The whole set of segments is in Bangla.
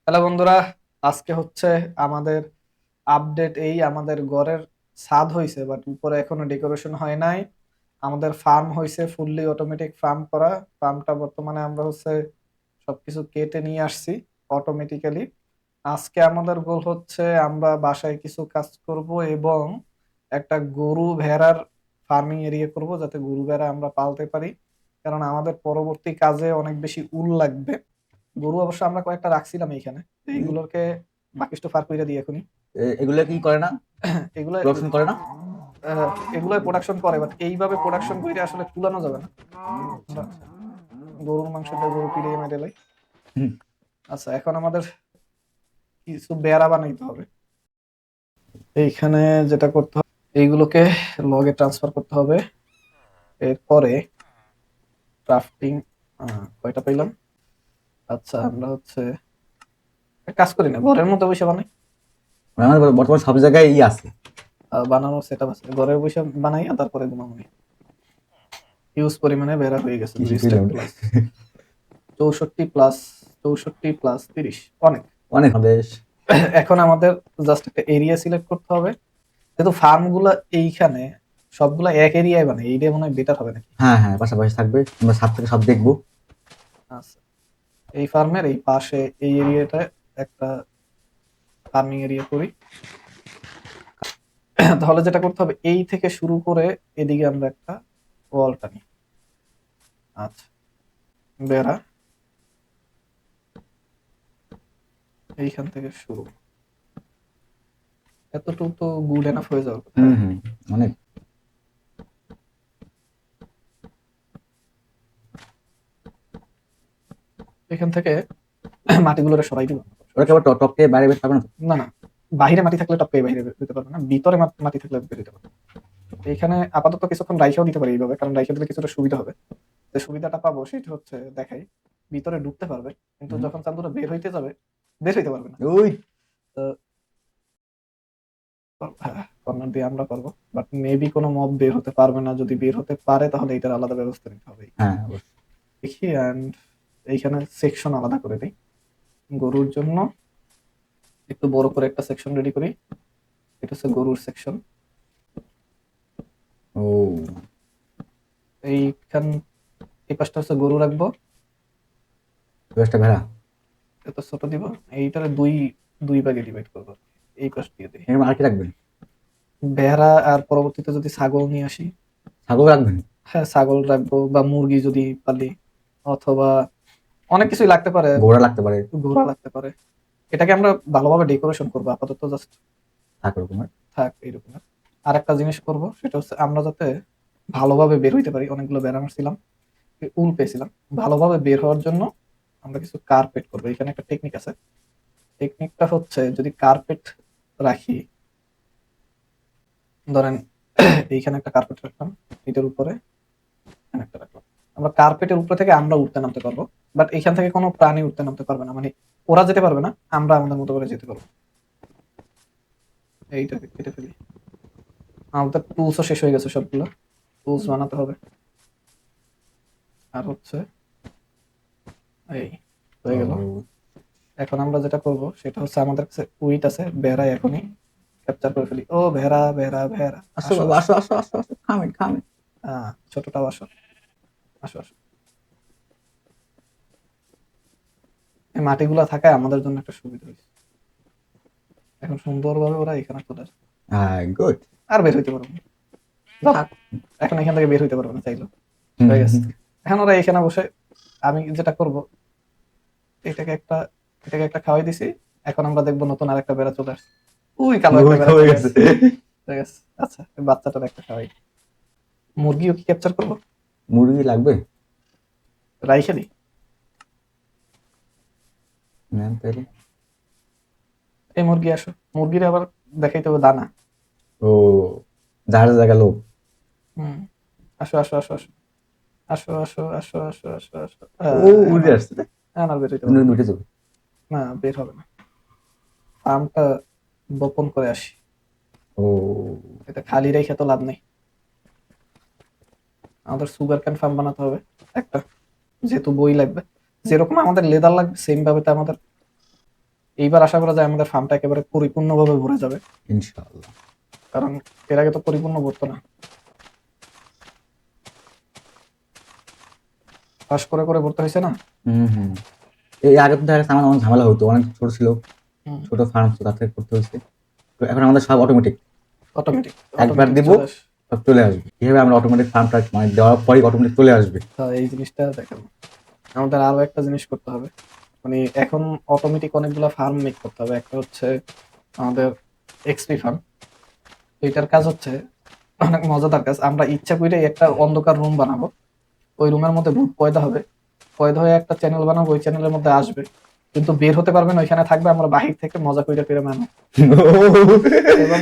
হ্যালো বন্ধুরা, আজকে হচ্ছে আমাদের আপডেট। এই আমাদের ঘরের ছাদ হয়েছে, বাট উপরে এখনো ডেকোরেশন হয় নাই। আমাদের ফার্ম হয়েছে, ফুললি অটোমেটিক ফার্ম করা। ফার্মটা বর্তমানে আমরা হচ্ছে সবকিছু কেটে নিয়ে আসছি অটোমেটিক্যালি। আজকে আমাদের গোল হচ্ছে আমরা বাসায় কিছু কাজ করব এবং একটা গরু ভেড়ার ফার্মিং এরিয়া করব, যাতে গরু ভেড়া আমরা পালতে পারি, কারণ আমাদের পরবর্তী কাজে অনেক বেশি উল লাগবে। গরু অবশ্য আমরা কয়েকটা রাখছিলাম এইখানে, তো এই এইগুলোকে বাকিষ্ট ফার করে দিই এখনই। এগুলো কি করে না? এগুলো প্রোডাকশন করে না? এগুলো প্রোডাকশন করে, বাট এইভাবে প্রোডাকশন করে আসলে কুলানো যাবে না। আমরা গরুর মাংসটা গরু পিড়ে মেরে লাই। হুম। আচ্ছা, এখন আমাদের কিছু বেড়া বানাইতে হবে। এইখানে যেটা করতে হবে, এইগুলোকে লগে ট্রান্সফার করতে হবে। এরপরে ক্রাফটিং কয়টা পেলাম। আচ্ছা, আমরা হচ্ছে এক কাজ করি না, ঘরের মধ্যে বসে বানাই। আমাদের বর্তমান সব জায়গায় আছে। বানানোর সেট আপ আছে, ঘরে বসে বানাইয়া তারপরে ঘুমাবো। হিউজ পরিমাণে বেড়া হয়ে গেছে, কি 2 স্টেপ পেলাম? প্লাস 64 প্লাস 64 প্লাস 30, অনেক। অনেক বেশ। এখন আমাদের জাস্ট একটা এরিয়া সিলেক্ট করতে হবে, যেহেতু ফার্ম গুলা এইখানে সবগুলা এক এরিয়ায়, মানে এইটা মনে হয় বেটার হবে নাকি। হ্যাঁ হ্যাঁ, পাশাপাশি থাকবে, আমরা ছাদ থেকে সব দেখবো। আচ্ছা, এই ফার্মের এই পাশে এই এরিয়াটা একটা ফার্মিং এরিয়া করি। তাহলে যেটা করতে হবে, এই থেকে শুরু করে এদিকে আমরা একটা ওয়াল টানি। আচ্ছা, বেড়া এইখান থেকে শুরু, এতটুকু তো গুড এনাফ হয়ে যাওয়ার কথা। হুম হুম, অনেক। এখান থেকে মাটিগুলো সরাই দিব। ওরা কেবল টপ টপকে বাইরে বের পাবে না তো? না না, বাহিরে মাটি থাকলে টপকে বাইরে দিতে পারবে না, ভিতরে মাটি থাকলে বের দিতে পারবে। এইখানে আপাতত কিছুক্ষণ রাইখাও দিতে পারি এইভাবে, কারণ রাইখা দিলে কিছুটা সুবিধা হবে। যে সুবিধাটা পাবো সেটা হচ্ছে দেখাই, ভিতরে ঢুকতে পারবে, কিন্তু হুম। যখন চান্দুরা বের হইতে যাবে বের হইতে পারবে না। ওই তো কর্নার দিয়ে আমরা পারবো, বাট মেবি কোনো মব বের হতে পারবে না। যদি বের হতে পারে তাহলে এটার আলাদা ব্যবস্থা নিতে হবে। হ্যাঁ, অবশ্যই। দেখি, অ্যান্ড এইখানে সেকশন আলাদা করে দিই। গরুর জন্য একটু বড় করে একটা সেকশন রেডি করি। এটা হচ্ছে গরুর সেকশন। ও, এইখান এই পাশটা হচ্ছে গরু রাখবো। একটা ভেড়া। এত ছোট দিব, এইটারে দুই দুই ভাগে ডিভাইড করবো। এই পাশ দিয়ে দিই এরকম আর কি রাখবেন? ভেড়া, আর পরবর্তীতে যদি ছাগল নিয়ে আসি। ছাগল রাখবেন? হ্যাঁ, ছাগল রাখবো, বা মুরগি যদি পালি, অথবা অনেক কিছুই লাগতে পারে। ঘোড়া লাগতে পারে। ঘোড়া লাগতে পারে। এটাকে আমরা ভালোভাবে ডেকোরেশন করবো, আপাতত জাস্ট থাক রকমের। থাক এইরকম। আর একটা জিনিস করব, সেটা হচ্ছে আমরা যাতে ভালোভাবে বের হইতে পারি। অনেকগুলো বেড়া মারছিলাম, উল পেয়েছিলাম, ভালোভাবে বের হওয়ার জন্য আমরা কিছু কার্পেট করবো। এখানে একটা টেকনিক আছে। টেকনিকটা হচ্ছে, যদি কার্পেট রাখি, ধরেন এইখানে একটা কার্পেট রাখলাম, এটার উপরে এখানে একটা রাখলাম, আমরা কার্পেটের উপরে থেকে আমরা উঠতে নামতে পারবো। বাট এখান থেকে কোনো প্রাণী উঠতে নামতে পারবে না, মানে ওরা যেতে পারবে না, আমরা আমাদের মতো করে যেতে পারবো। এইটাকে কেটে ফেলি। আমাদের টুলসও শেষ হয়ে গেছে, সবগুলো টুলস বানাতে হবে। আর হচ্ছে এই হয়ে গেল। ও, এখন আমরা যেটা করব সেটা হচ্ছে, আমাদের কাছে উইট আছে, ভেড়া এখনই ক্যাপচার করে ফেলি। ও ভেড়া ভেড়া ভেড়া, আসো আসো বাবা, আসো। আসো আসো আসো আসো, খামেন খামেন। ছোটটাও আসো, আসো আসো। এই মাটিগুলা থাকায় আমাদের জন্য একটা সুবিধা হয়েছে। এখন সুন্দরভাবে ওরা এখানে চলে আসে। হ্যাঁ, গুড। আর বের হইতে পারবো না। যাও, থাক। এখন এখান থেকে বের হইতে পারবো না চাইলো। হুম, হয়ে হুম, গেছে। হুম। এখন ওরা এখানে বসে, আমি যেটা করব, এটাকে একটা এটাকে একটা খাওয়াই দিছি। এখন আমরা দেখবো নতুন আর একটা বেড়া চলে আসছে। উই কালো একটা ওই বেড়া হয়ে চলে গেছে। আসছে। ঠিক আছে, আচ্ছা, এই বাচ্চাটার একটা খাওয়াই। মুরগিও কি ক্যাপচার করবো, মুরগি লাগবে? রাইখে দিই। নেন তাহলে। এই মুরগি আসো, মুরগির আবার দেখাইতে হবে দানা। ও, জাহাজ জায়গা লোক। হুম, আসো আসো আসো আসো, আসো আসো আসো আসো আসো আসো। ও, এখন উড়ে আর আসছে। এখন আর বের হইতে পারবো না। উঠে যাবে। না, বের হবে না। ফার্মটা বপন করে আসি। ও, এটা খালি রেখে তো লাভ নেই। আমাদের সুগার ক্যান ফার্ম বানাতে হবে একটা, যেহেতু বই লাগবে। যেরকম আমাদের লেদার লাগবে সেম ভাবে তো আমাদের এইবার আশা করা যায় আমাদের ফার্মটা একেবারে পরিপূর্ণভাবে ভরে যাবে, ইনশাআল্লাহ। কারণ এর আগে তো পরিপূর্ণ ভরতো না, পাস করে করে ভরতে হয়েছে না। হুম। এই আগে তো দেখা গেছে আমার অনেক ঝামেলা হতো, অনেক ছোট ছিল, ছোট ফার্ম ছিল, তাতে করতে হয়েছে। তো এখন আমাদের সব অটোমেটিক, অটোমেটিক একবার দিব চলে আসে। সব চলে আসবে। কিভাবে আমরা অটোমেটিক ফার্মটা মানে দেওয়ার পরই অটোমেটিক চলে আসবে? এই জিনিসটা দেখাবো। আমাদের আরো একটা জিনিস করতে হবে, মানে এখন অটোমেটিক অনেকগুলা ফার্ম মেক করতে হবে। একটা হচ্ছে আমাদের এক্সপি ফার্ম। এটার কাজ হচ্ছে অনেক মজাদার কাজ। আমরা ইচ্ছা করে একটা অন্ধকার রুম বানাবো, ওই রুমের মধ্যে ভূত পয়দা হবে, পয়দা হয়ে একটা চ্যানেল বানাবো, ওই চ্যানেলের মধ্যে আসবে, কিন্তু বের হতে পারবে না, ওইখানে থাকবে, আমরা বাহির থেকে মজা করে ফিরে মারবো। এবং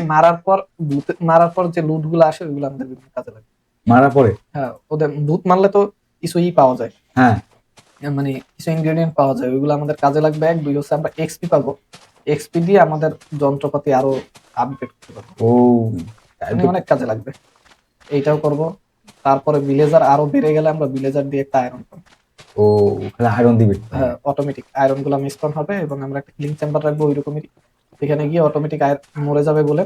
মারার পর যে লুট গুলো আসে ওইগুলো আমাদের বিভিন্ন কাজে লাগবে। মারা পরে হ্যাঁ, ওদের ভূত মারলে তো কিছু পাওয়া যায়, হ্যাঁ, মানে কিছু ইনগ্রেডিয়েন্ট পাওয়া যায়, ওইগুলো আমাদের কাজে লাগবে। এক, দুই হচ্ছে আমরা এক্সপি পাবো, এক্সপি দিয়ে আমাদের যন্ত্রপাতি আরো আপডেট করতে পারবো, ও মানে অনেক কাজে লাগবে। এইটাও করব। তারপরে ভিলেজার আরো বেড়ে গেলে আমরা ভিলেজার দিয়ে একটা আয়রন পাবো। ও খালি আয়রন দিবে। হ্যাঁ, অটোমেটিক আয়রন গুলো মিসপান হবে, এবং আমরা একটা ক্লিন চেম্বার রাখবো ওই রকমই। এখানে গিয়ে অটোমেটিক মরে যাবে, বলে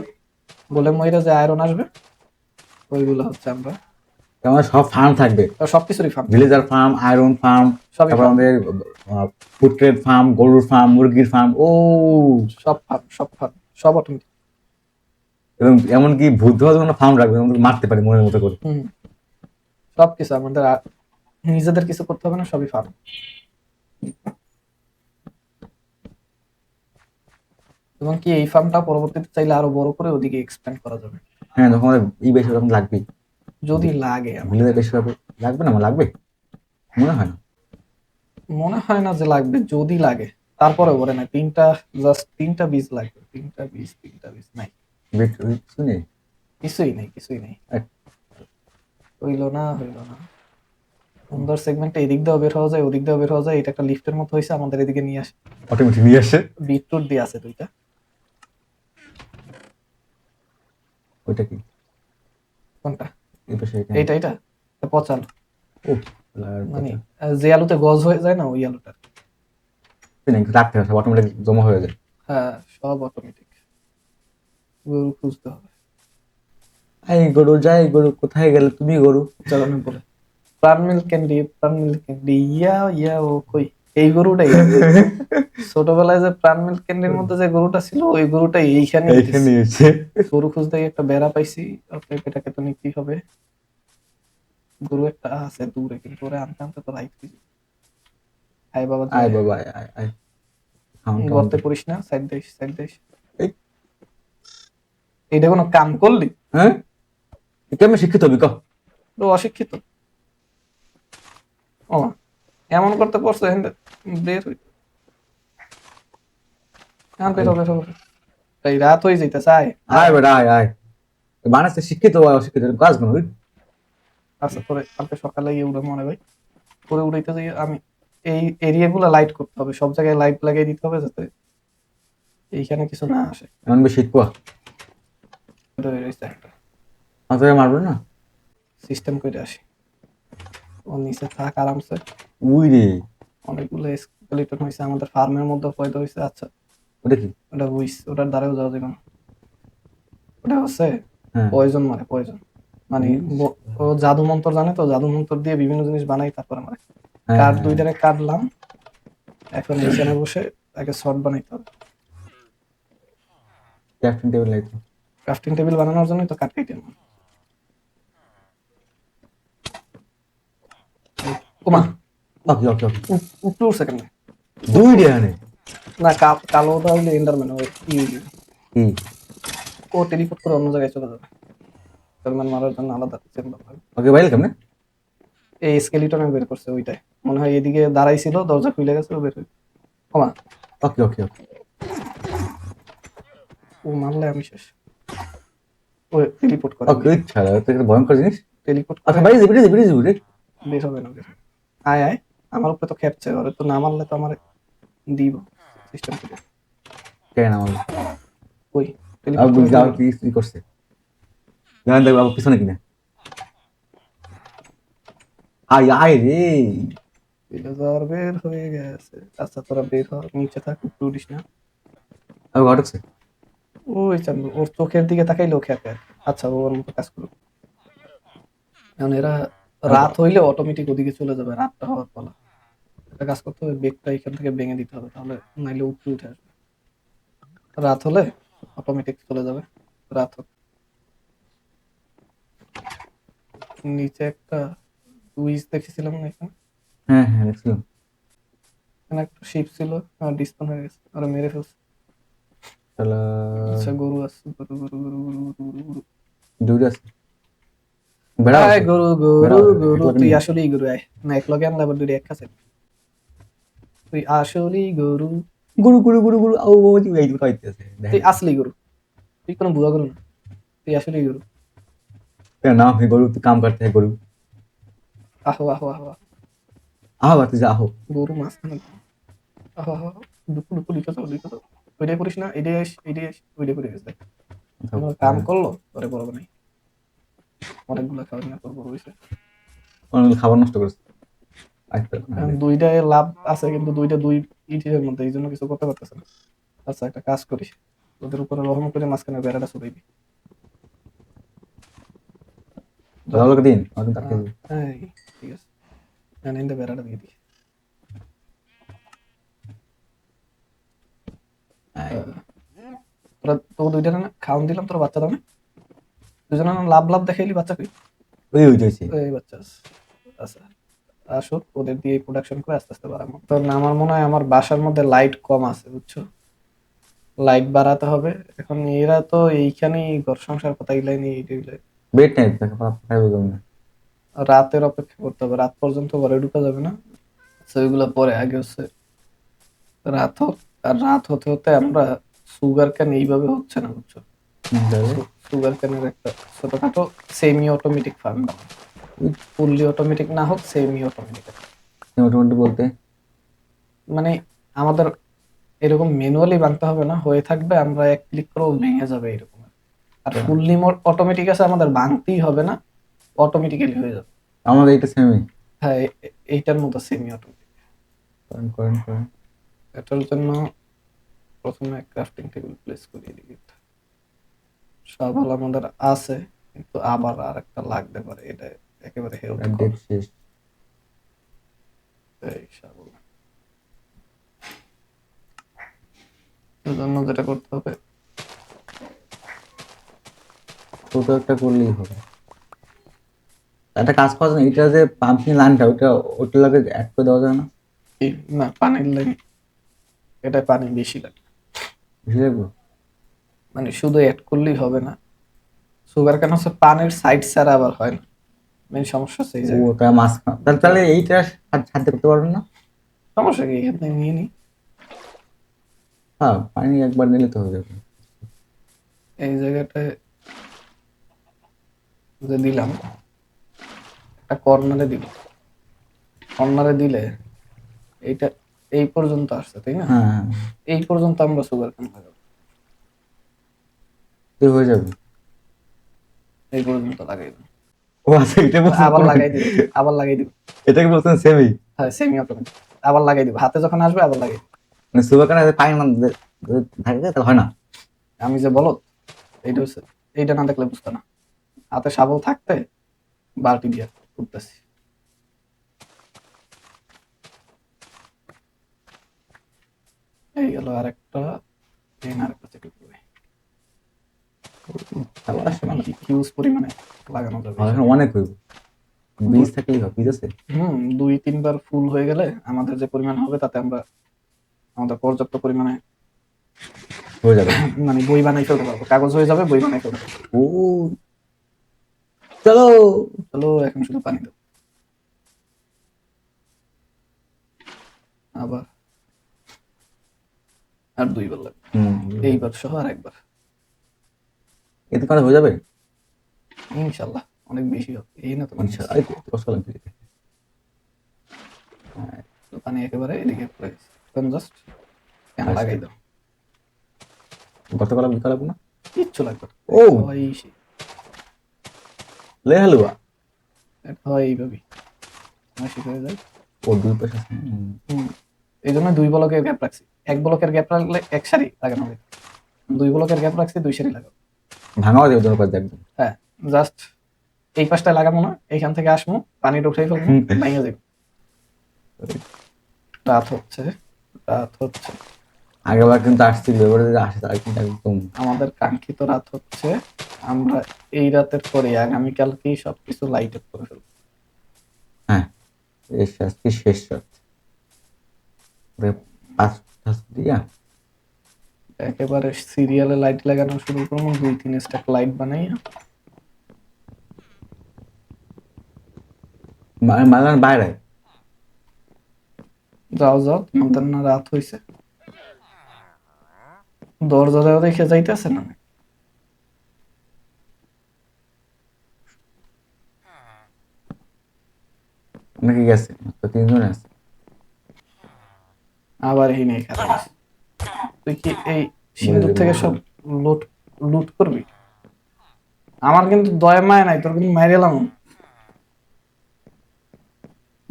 বলে মরে যে আয়রন আসবে, ওইগুলো হচ্ছে আমরা আমাদের সব ফার্ম থাকবে, সবকিছুরই farm, villager farm, iron farm, সবই তারপর ফার্ম, আমাদের ফুটরেট ফার্ম, গরুর ফার্ম, মুরগির ফার্ম। ও সব ফার্ম সব অটোমেটিক। এবং এমনকি ভূত ধোয়ার জন্য ফার্ম রাখবে, আমাদের মারতে পারে মনের মতো করে। হুম, সবকিছু আমাদের নিজেদের কিছু করতে হবে না, সবই ফার্ম। এবং কি এই ফার্মটা পরবর্তীতে চাইলে আরো বড় করে ওদিকে এক্সপ্যান্ড করা যাবে, হ্যাঁ, যখন আমাদের বেশি তখন লাগবেই, যদি লাগে আমার। ভিলেজার বেশি হবে। লাগবে না, আমার লাগবে মনে হয় না। মনে হয় না যে লাগবে, যদি লাগে তারপরে বলে না, তিনটা বীজ লাগবে, তিনটা বীজ নাই, কিছু নেই। কিছুই নেই। হইলো না। সুন্দর সেগমেন্টে এদিক দিয়েও বের হওয়া যায়, ওদিক দিয়েও বের হওয়া যায়। এটা একটা লিফটের মতো হয়েছে, আমাদের এদিকে নিয়ে আসে। অটোমেটিক নিয়ে আসে। বিটরুট দিয়ে আছে দুইটা। ওইটা কি? কোনটা? এই পাশে এটা। এইটা পচাল, ও মানে যে আলুতে গজ হয়ে যায় না, ওই আলুটা। রাখতে হবে, সব অটোমেটিক জমা হয়ে যায়। হ্যাঁ, সব অটোমেটিক। গরু খুঁজতে হবে, এই গরু যাই, গরু কোথায় গেল তুমি গরু? চালানো বলে। প্রাণ মিল্ক ক্যান্ডি ইয়া ও কই, এই গরুটাই। ছোটবেলায় যে প্রাণ মিল্ক ক্যান্ডির মধ্যে যে গরুটা ছিল, ওই গরুটাই এইখানে এইখানে এসে গরু খুঁজতে গিয়ে একটা বেড়া পাইছি, অতএব এটাকে তো নিতেই হবে। গরু একটা আছে দূরে, কিন্তু ওরে আনতে আনতে তো রাইত হয়ে যাবে। আয় বাবা আয় জয়। বাবা আয় আয় আয়। গর্তে পড়িস না, সাইড দেশ। এই, এইটা কোনো কাম করলি? হ্যাঁ, কেমন শিক্ষিত হবি কহ? তো অশিক্ষিত। ও এমন করতে পড়ছে, বের হই, হ্যাঁ বের হো। এই রাত হয়ে যাইতেছে, আয়। আয় বেটা আয় আয়। বানাচ্ছে শিক্ষিত আর অশিক্ষিত কাজ কোনো। আচ্ছা, তোরে কালকে সকালে গিয়ে উঠে মনে ভাই, করে উঠাইতে যাই আমি। এই এরিয়া গুলা লাইট করতে হবে, সব জায়গায় লাইট লাগিয়ে দিতে হবে, যাতে এইখানে কিছু না আসে। এমন বেশি শীত পোয়া মাথায় মারবে না। সিস্টেম করে আসি, ও নিচে থাক আরামসে। উই রে, অনেকগুলো স্কেলিটন হয়েছে আমাদের ফার্মের মধ্যে, পয়দা হয়েছে। আচ্ছা, ওটা কি? ওটা বুঝ, ওটার দ্বারাও যাওয়া যাবে না। ওটা হচ্ছে হ্যাঁ, পয়জন, মানে ও জাদু মন্ত্র জানে, তো জাদু মন্ত্র দিয়ে বিভিন্ন জিনিস বানাই, তারপরে মারে। হ্যাঁ, কাঠ হ্যাঁ। দুইটারে কাটলাম, এখন এইখানে বসে তাকে শর্ট বানাইতে হবে। Crafting table light. Crafting table বানানোর জন্য তো কাঠ কেটে নেব। ওমা, ওকে ওকে ওকে। উপরে উঠছে কেন? দুই ডিয়ানে না, কালোটা হইলে এন্ডারম্যান, ও কি? ও টেলিপোর্ট করে অন্য জায়গায় চলে যাবে। এন্ডারম্যান মারার জন্য আলাদা চেম্বার লাগবে। ওকে বাইলে কেমনে? এই স্কেলিটনে বের করছে ওইটাই, মনে হয় এদিকে দাঁড়াইছিল, দরজা খুলে গেছে, ও বের হইছে। ওমা, ওকে ওকে ওকে। ও মারলে আমি শেষ। ও টেলিপোর্ট করে, ওকে ছাড়া তো একটা ভয়ঙ্কর জিনিস। টেলিপোর্ট আচ্ছা করে বাইরে যাবি রে, বেরিয়ে যাবি রে। বের হবে না, বের হবে। আয় আয়, আমার উপরে তো খেপছে, ওরে তো না মারলে তো আমার দিব সিস্টেম করে। কেন আমার ওই আবু টেলিপোর্ট যাও কি কি করছে? জানেন দেখো আবু পিছনে কিনা। আয় আয় রে। বের হয়ে গেছে। আচ্ছা, তোরা বের হ, নিচে থাক, উপরে উঠিস না। আর ঘর ঢুকছে? ওই চান্দু ওর চোখের দিকে তাকাইলেও খেতে আর কি। আচ্ছা ও ওর মতো কাজ করুক। কারণ এরা রাত হইলে অটোমেটিক ওদিকে চলে যাবে, রাতটা হওয়ার পালা। একটা কাজ করতে হবে, বেগটা এখান থেকে ভেঙে দিতে হবে, তাহলে নাইলে উপরে উঠে আসবে। রাত হলে অটোমেটিক চলে যাবে। রাত হোক। নিচে একটা উইচ দেখেছিলাম না এখানে? হ্যাঁ হ্যাঁ দেখছিলাম। এখানে একটা শিপ ছিল, আর ডিসপান হয়ে গেছে, আর মেরে ফেলছে। তাহলে আচ্ছা গরু আছে, গরু গরু গরু গরু গরু গরু গরু। দূরে আছে, বেড়া আয় আছে, গরু বেড়া গরু গরু, একলা তুই নেই। আসলেই গরু। আয় না, এক লগে আনলে আবার দুটো এক খাচ্ছে। তুই আসলেই গরু। গুরু গুরু গুরু গুরু আউ বাবা এই দুটো আইতেছে তুই দেখেন। আসলেই গরু। তুই কোনো বুয়া গরু না, তুই আসলেই গরু। तेरा नाम है गुरु, तू काम करते है गुरु। আহো আহো আহো আহো। आओ बात जा आओ। গরু মাঝখানে। আহো আহো আহো। দুপুর দুপুর দিতে চাও দিতে চাও। ওইটাই করিস না, এটাই আস এটাই আস, ওইটাই করে গেছে। এগুলো কাম করলো পরে বলবো নাই। অনেকগুলো খাওয়ার না করবো রয়েছে। অনেক খাবার নষ্ট করেছে আজকে না কারণ রে। দুইটায় লাভ আছে, কিন্তু দুইটা দুই ইটের মধ্যে, এই জন্য কিছু করতে পারতেছে না। আচ্ছা একটা কাজ করিস, ওদের উপরে রহম করে মাঝখানে বেড়াটা ছড়াইবি। যা। ভালো দিন অনেক তাকে এই, ঠিক আছে। না ইন্দা বেড়াটা দিয়ে দিই। আহ, তোরা তো দুইটা না খাওয়ান দিলাম, তোরা বাচ্চা দাও না? দুজনে না লাভ লাভ দেখাইলি, বাচ্চা কই? ওই ওই যাইছে। এই বাচ্চা আছে। আচ্ছা আসুক, ওদের দিয়ে প্রোডাকশন করে আস্তে আস্তে বাড়াবো। তো আমার মনে হয় আমার বাসার মধ্যে লাইট কম আছে, বুঝছো? লাইট বাড়াতে হবে। এখন এরা তো এইখানেই ঘর সংসার পাতাইলাই নেই, বেট নাই তাকে খাইবো কেমন। রাতের অপেক্ষা করতে হবে, রাত পর্যন্ত ঘরে ঢুকা যাবে না। তো ওইগুলো পরে, আগে হচ্ছে রাত হোক। আর রাত হতে হতে আমরা সুগার কেন এইভাবে হচ্ছে না, বুঝছো? তাহলে সুগার কেনের একটা ছোটখাটো semi automatic farm, fully automatic না হোক, সেমি অটোমেটিক। মোটামুটি বলতে মানে আমাদের এরকম ম্যানুয়ালি বানতে হবে না, হয়ে থাকবে, আমরা এক ক্লিক করেও ভেঙে যাবে এরকম। আর ফুললি অটোমেটিক আছে, আমাদের ভাঙতেই হবে না, অটোমেটিক্যালি হয়ে যাবে। আমাদের এইটা সেমই। হ্যাঁ এইটার মতো সেমি অটোমেটিক। করেন করেন করেন। এটার জন্য প্রথমে ক্রাফটিং টেবিল প্লেস করিয়ে দিই। শাবল আমাদের আছে, কিন্তু আবার আর একটা লাগতে পারে, এটা একেবারে হেলথ কম। ডেট শেষ। এই শাবল এর জন্য যেটা করতে হবে, ছোট একটা করলেই হবে। একটা কাজ করা যায় না, এটা যে পাম্পিং লাইনটা ওটা ওটা লাগে অ্যাড করে দেওয়া যায় না? এই না পানির লাইন, এটা পানি বেশি লাগে। বুঝে যাবো। মানে শুধু অ্যাড করলেই হবে না, সুগার কেন হচ্ছে পানির সাইড ছাড়া আবার হয় না, মেন সমস্যা হচ্ছে এই ও জায়গায়। তার মাঝখান তাহলে তাহলে এইটা সাথে করতে পারবেন না? সমস্যা কি, এখান থেকে নিয়ে নিই। হ্যাঁ পানি একবার নিলে তো হয়ে যাবে। এই জায়গাটায় যে দিলাম, একটা কর্নারে দিল, কর্নারে দিলে এইটা এই পর্যন্ত আসছে, তাই না? হ্যাঁ হ্যাঁ এই পর্যন্ত আমরা সুগার কেন লাগাবো, তো হয়ে যাবে। এই পর্যন্ত লাগাই দিলাম। ও আচ্ছা এটা বলছেন আবার করেন। লাগাই দিব, আবার লাগাই দিব। এটাকে বলছেন সেমি। হ্যাঁ সেমি অটোমেটিক। আবার লাগাই দিব, হাতে যখন আসবে আবার লাগাই দিব। মানে সুপার কানে পানি না থাকে তাহলে হয় না। আমি যে বলো, এইটা হচ্ছে, এইটা না দেখলে বুঝতে না। হাতে শাবল থাকতে বালতি দিয়ে উঠতেছি। এই গেল আরেকটা, আরেকটা চেক করবে। তারপর আসে মানে হিউজ পরিমাণে লাগানো যাবে। আমার এখানে অনেক হইব। বীজ থাকলেই হবে, বীজ আছে। দুই তিনবার ফুল হয়ে গেলে আমাদের যে পরিমাণ হবে, তাতে আমরা আমাদের পর্যাপ্ত পরিমাণে হয়ে যাবে। মানে বই বানাই ফেলতে পারবো, কাগজ হয়ে যাবে, বই বানাই ফেলতে পারবো। ও চলো। চলো এখন শুধু পানি দাও। আবার আর দুইবার লাগবে, এইবার সহ আর একবার। এতে কাজ হয়ে যাবে ইনশাল্লাহ অনেক বেশি হবে, এই না তো ইনশাআল্লাহ। আরে কষ্ট লাগবে। পানি একেবারে এদিকে পড়ে গেছে, এখন জাস্ট ফ্যান লাগাই দাও। গতকাল বিকাল না কিচ্ছু লাগবে না। ও হয় লে হালুয়া হয় এইভাবেই মাসি হয়ে যায়। ও দুই পাশে এই জন্য দুই ব্লকের গ্যাপ রাখছি, এক ব্লকের গ্যাপ রাখলে এক সারি লাগানো হবে। 2 ব্লকের গ্যাপ রাখছি, 2 সারি লাগাবো। ভাঙাও দেবে তোর পাশে একদম। হ্যাঁ, জাস্ট এই পাশটায় লাগাবো না, এইখান থেকে আসবো, পানিটা উঠাই ফেলবো, ভেঙে যাবে। রাত হচ্ছে, রাত হচ্ছে, আগেবার কিন্তু আসছিল, এবারে যদি আসে তাহলে কিন্তু একদম আমাদের কাঙ্ক্ষিত রাত হচ্ছে। আমরা এই রাতের পরে আগামীকালকেই সবকিছু লাইট আপ করে ফেলবো। হ্যাঁ এই আজকে শেষ রাত। ওরে পাঁচ পাঁচ দিয়া একেবারে সিরিয়ালে লাইট লাগানো শুরু করবো, 2-3 স্ট্যাক লাইট বানাই। মালার বাইরে যাও যাও, তোমাদের না রাত হইছে, দরজা দেওয়া রেখে যাইতেছে না? নাকি গেছে, তো 3 জন আছে। আবার এই নেই খারাপ। তুই কি এই সিন্ধুক থেকে সব লুট লুট করবি? আমার কিন্তু দয়া মায়া নাই, তোর কিন্তু মাইরে এলাম।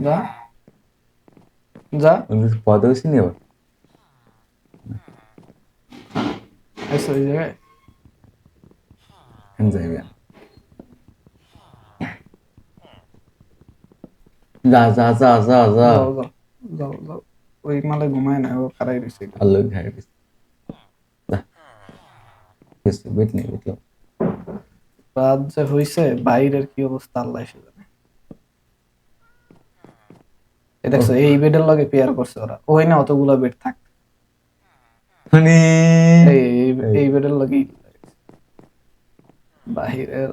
যা যা, পদে হয়েছি নি আবার এসো এই জায়গায়। যাইবে। যা যা যা যা যা যাও যাও যাও যাও, ওই মালে ঘুমায় না, ও খারাই রয়েছে। আল্লাহ ঘাড়ে দিছে। যা কিছু বেট নেই বেটলো। রাত যে হইছে, বাইরের কি অবস্থা আল্লাহ এসে জানে। এই দেখছো, এই বেডের লগে পেয়ার করছে ওরা, ওই না অতগুলা বেড থাক, মানে এই বেডের লগেই বাহিরের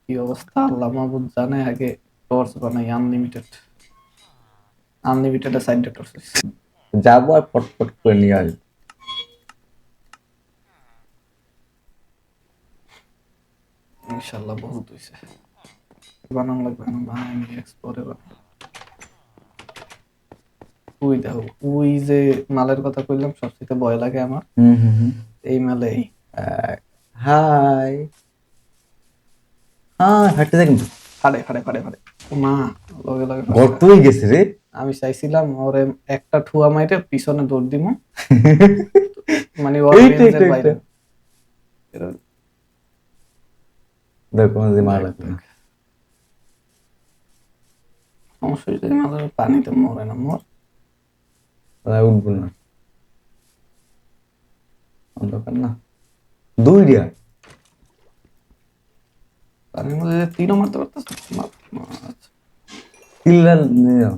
কি অবস্থা আল্লাহ মাহবুব জানে। আগে টর্চ বানাই, আনলিমিটেড আনলিমিটেড সাইড টর্চ। যাবো আর পটপট করে নিয়ে আসবো। ইনশাআল্লাহ বহুত হইছে, বানানো লাগবে না, বানাই নিয়ে এক্সপোর্টে বানাই। ওই দেখো, ওই যে মালের কথা কইলাম সবচেয়ে ভয় লাগে আমার, এই মালেই। হাই হ্যাঁ হাঁটতে যাই কিন্তু ফাড়ে ফাড়ে ফাড়ে ফাড়ে, ও মা, লগে লগে ফাড়ে। গর্ত হয়ে গেছে রে। আমি চাইছিলাম ওরে একটা ঠুয়া মাইরে পিছনে দৌড় দিমু, মানে ওর এইটা, রেঞ্জের এইটা, বাইরে। দেখো যে মারা লাগবে না। সমস্যা হয়েছে মালের পানিতে মরে না, মর। তাই উঠবো না, অন্ধকার না। 2 রিয়া পানির মধ্যে তীরও মারতে পারতেছে। আচ্ছা, তিল্লাল নিয়ে যাও।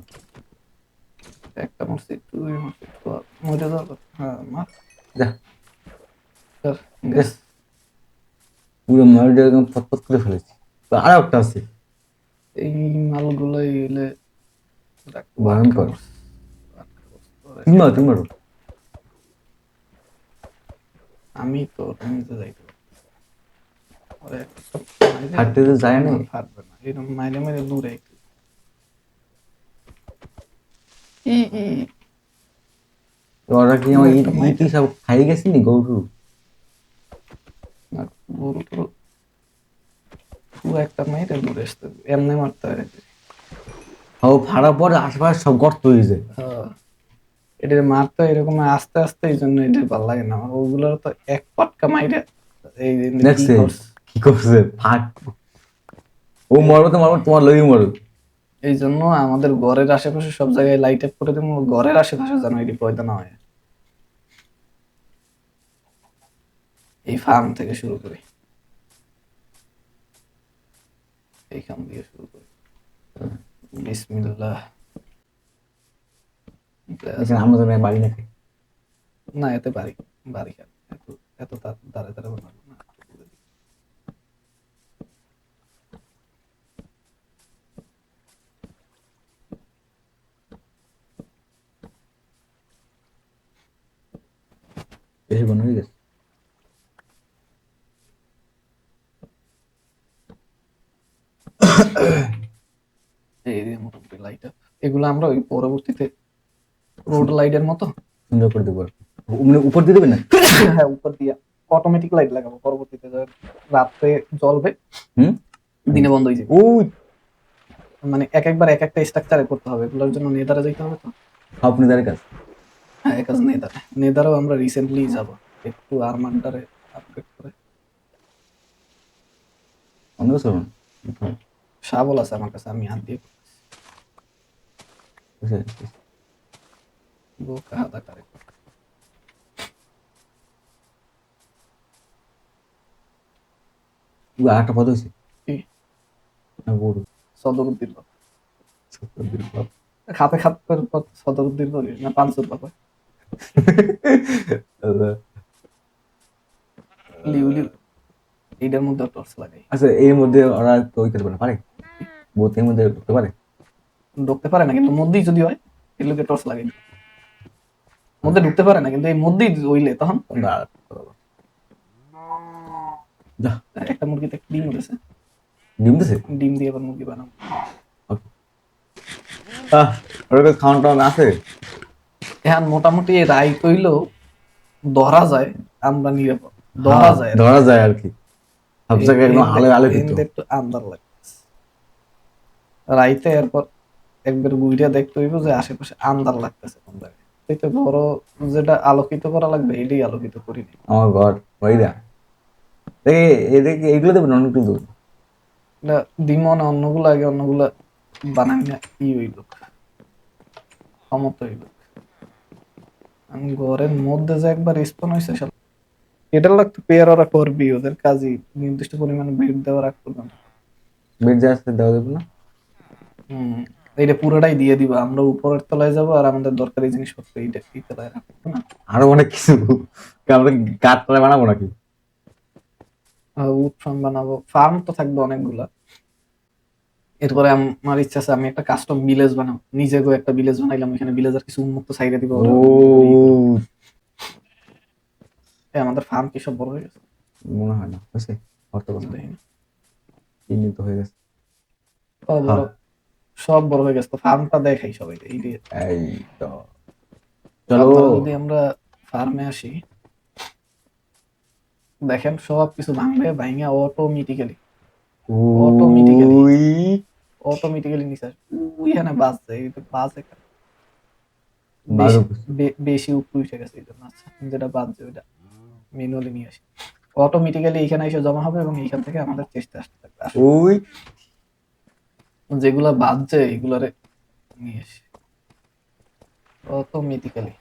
একটা মারছি, দুই মারছি, মরে যাওয়ার কথা। হ্যাঁ মার, যা কর, গেস। পুরো মারটা একদম ফটফট করে ফেলেছি। তো আরো একটা আছে এই মালগুলোই এলে ভয়ঙ্কর। তুমি মারো আমি তো রেঞ্জে যাইতে ওরে একটা মাইরে হাঁটতে তো যায় না। ফাটবে না, এরকম মাইরে মাইরে দূরে একটু। ওরা কি আমার ইটি সব খাই গেছে নি গরু? গরু টরু পুরো একটা মাইরে দূরে আসতে হবে, এমনি মারতে হয়। ও ফাড়ার পরে আশেপাশে সব গর্ত হয়ে যায়। এটার মারতে হয় এরকম আস্তে আস্তে, এই জন্য এটা ভালো লাগে না আমার। ওগুলোর তো এক পটকা মাইরে এই যে কি দেখছে করছে। কি করছে ফাট। ও মরবে তো মরবে, তোমার লই মরবে। এই জন্য আমাদের ঘরের আশেপাশে সব জায়গায় লাইট আপ করে দেবো, ঘরের আশেপাশে যেন এটি পয়দা না হয়। এই ফার্ম থেকে শুরু করি, এইখান দিয়ে শুরু করি। বিসমিল্লাহ। এখানে আমরা যেন বাড়ি না খাই। না এতে বাড়ি বাড়ি খান, এত এত দাঁড়ে দাঁড়ে বানাবো না। বেশি বন হয়ে গেছে। এই যে মোটামুটি লাইট আপ, এগুলো আমরা ওই পরবর্তীতে রোড লাইটের মতো সুন্দর করে দেবো আর কি। মানে উপর দিয়ে দেবে না? হ্যাঁ উপর দিয়ে অটোমেটিক লাইট লাগাবো পরবর্তীতে, রাত্রে জ্বলবে, দিনে বন্ধ হয়ে যাবে। ওই মানে এক একবার এক একটা স্ট্রাকচারে করতে হবে, এগুলোর জন্য নেদারে যাইতে হবে তো। সব নিজের কাজ। হ্যাঁ এক কাজ নেদারে, নেদারও আমরা রিসেন্টলি যাব, একটু আর্মারটারে অন্য কিছু না। শাবল আছে আমার কাছে, আমি হাত দিয়ে বুঝছে? বোকা হাদা করে। আরেকটা পদ হয়েছে কি? না গরু সদরুদ্দিন বাবা। ছোট্ট বিপ্লব। খাপে খাপ করে সদরুদ্দিন বলি না পানসুর বাবা। লিউ লিউ এইটার মধ্যে টর্চ লাগাই। আচ্ছা এর মধ্যে ওরা তো ওই করতে পারে বোতের মধ্যে ঢুকতে পারে। ঢুকতে পারে না, কিন্তু মধ্যেই যদি হয় এগুলোকে টর্চ লাগাই। মধ্যে ঢুকতে পারে না, কিন্তু এই মধ্যেই হইলে তখন যা একটা মুরগিতে ডিম উঠেছে, ডিম দিছে। ডিম দিয়ে আবার মুরগি বানাবো। ওর কাছে খাওয়ান টাওয়ান আছে। এখন মোটামুটি রাইত হইলেও ধরা যায়, আমরা নিরাপদ ধরা যায় আর কি। ধরা যায় আর কি, সব জায়গায় একদম আলো আলোকিত। এনদের একটু আন্দার লাগতেছে রাইতে, এরপর একবার ঘুরে দেখতে হইব যে আশেপাশে আন্দার লাগতেছে কোন জায়গায়। এই তো বড় যেটা আলোকিত করা লাগবে এটাই আলোকিত করি নি। আমার ঘর ওইটা দেখে এদিকে এইগুলো দেবেন অন্য কিন্তু এটা দিমন অন্যগুলো আগে অন্যগুলা বানাই না ই হইল ক্ষমতা হইল। আমি ঘরের মধ্যে যে একবার স্পন হয়েছে এটা লাগতো পেয়ার ওরা করবি, ওদের কাজই নির্দিষ্ট পরিমাণে ব্রিড দেওয়া রাখ পর্যন্ত। বেড যা আসতে দেওয়া যাবে না। হম, এইটা পুরোটাই দিয়ে দিবা, আমরা উপরের তলায় যাবো আর আমাদের দরকারি জিনিসপত্র এইটা এই তলায় রাখবো না। আরো অনেক কিছু আমরা গাছ তলায় বানাবো নাকি। উড ফার্ম বানাবো, ফার্ম তো থাকবে অনেকগুলা। এরপরে আমার ইচ্ছা আছে আমি একটা কাস্টম ভিলেজ বানাবো, নিজে গো একটা ভিলেজ বানাইলাম, এখানে ভিলেজের কিছু উন্মুক্ত সাইডে দিব। ও আমাদের ফার্ম কি সব বড় হয়ে গেছে? মনে হয় না হয়েছে, অর্থ কথা দেখি না। চিহ্নিত হয়ে গেছে। সব বড়, সব বড় হয়ে গেছে, তো ফার্মটা দেখাই সবাই এই যে। এই তো চলো আপনারা যদি আমরা ফার্মে আসি, দেখেন সব কিছু ভাঙবে, ভাঙা অটোমেটিক্যালি ওই অটোমেটিক্যালি নিচে আসবে। ওইখানে বাজছে, এই যে বাজে বাজে বেশি উপরে উঠে গেছে এই জন্য। আচ্ছা, যেটা বাজছে ওইটা ম্যানুয়ালি নিয়ে আসি, অটোমেটিক্যালি এখানে এসে জমা হবে এবং এইখান থেকে আমাদের চেষ্টা আসতে থাকবে। আসলে ওই যেগুলা বাজছে এগুলারে নিয়ে আসি অটোমেটিক্যালি।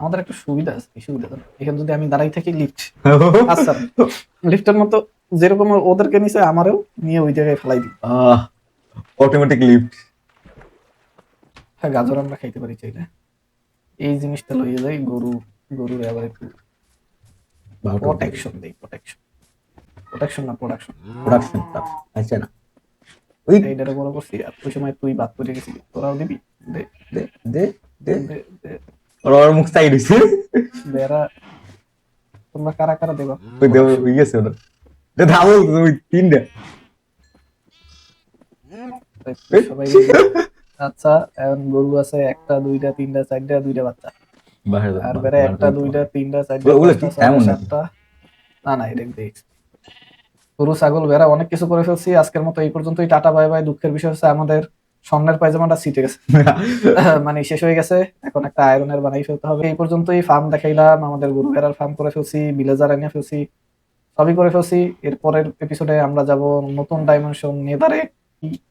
আমাদের একটা সুবিধা আছে, কি সুবিধা জানো? এখানে যদি আমি দাঁড়াই থাকি লিফট, আচ্ছা লিফটের মতো যেরকম ওদেরকে নিচে আমারও নিয়ে ওই জায়গায় ফেলাই দিই। Automatic lift. হ্যাঁ, গাজর আমরা খাইতে পারি চাইলে। এই জিনিসটা লইয়ে যাই গরুর আবার একটু প্রোটেকশন দেই, প্রোটেকশন না প্রোডাকশন। প্রোডাকশন আচ্ছা না ওই এইটারে বড় করছি আর ওই সময় তুই বাদ করে গেছিলি, তোরাও দিবি। দে দে দে দে দে দে ওর মুখ চাই দিছে। বেড়া, তোমরা কারা কারা দেবা? ওই দেও হই গেছে ওটা দে ধাবো ওই তিনটা সবাই আচ্ছা, এখন গরু আছে একটা দুইটা তিনটা চারটা, দুইটা বাচ্চা। আর বেড়া একটা দুইটা তিনটা চারটা পাঁচটা ছয়টা সাতটা। না না, এটা দেখছি গরু ছাগল ভেড়া অনেক কিছু করে ফেলছি। আজকের মতো এই পর্যন্তই, টাটা বাই বাই। দুঃখের বিষয় হচ্ছে আমাদের স্বর্ণের পায়জামাটা ছিটে গেছে, মানে শেষ হয়ে গেছে, এখন একটা আয়রনের বানাই ফেলতে হবে। এই পর্যন্তই, ফার্ম দেখাইলাম, আমাদের গরু ভেড়ার ফার্ম করে ফেলছি, ভিলেজার এনে ফেলছি, সবই করে ফেলছি। এরপরের এপিসোডে আমরা যাব নতুন ডাইমেনশন নেদারে।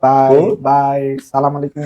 বাই বাই, সালাম আলাইকুম।